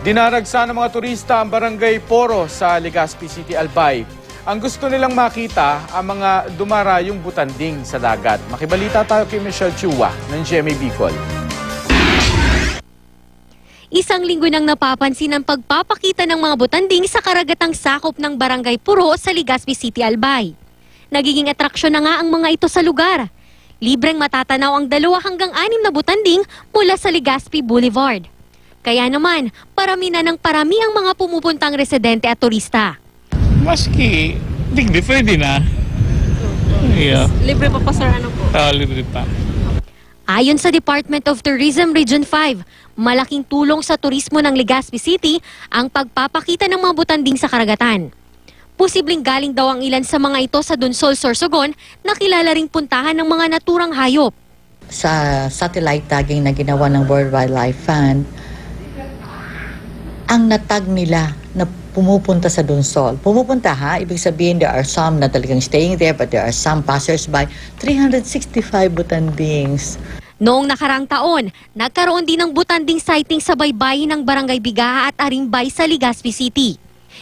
Dinaragsa ng mga turista ang Barangay Poro sa Legazpi City, Albay. Ang gusto nilang makita ang mga dumarayong butanding sa dagat. Makibalita tayo kay Michelle Chua ng GMA Bicol. Isang linggo nang napapansin ang pagpapakita ng mga butanding sa karagatang sakop ng Barangay Puro sa Legazpi City, Albay. Nagiging atraksyon na nga ang mga ito sa lugar. Libreng matatanaw ang 2 hanggang 6 na butanding mula sa Legazpi Boulevard. Kaya naman, parami na ng parami ang mga pumupuntang residente at turista. Maski, hindi pwede na. Yeah. Libre pa sir, ano po? Libre pa. Ayon sa Department of Tourism Region 5, malaking tulong sa turismo ng Legazpi City ang pagpapakita ng mga butanding sa karagatan. Posibleng galing daw ang ilan sa mga ito sa Dunsol, Sorsogon na kilala ring puntahan ng mga naturang hayop. Sa satellite tagging na ginawa ng World Wildlife Fund, ang natag nila na pumupunta sa Dunsol. Pumupunta ibig sabihin there are some na talagang staying there but there are some passers-by. 365 butandings. Noong nakaraang taon, nagkaroon din ng butanding sighting sa baybayin ng Barangay Bigaha at Arimbay sa Legazpi City.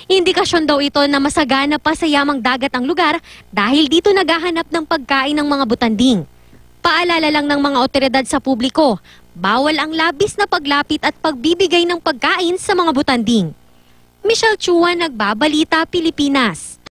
Indikasyon daw ito na masagana pa sa yamang dagat ang lugar dahil dito naghahanap ng pagkain ng mga butanding. Paalala lang ng mga otoridad sa publiko, bawal ang labis na paglapit at pagbibigay ng pagkain sa mga butanding. Michelle Chua, Nagbabalita, Pilipinas.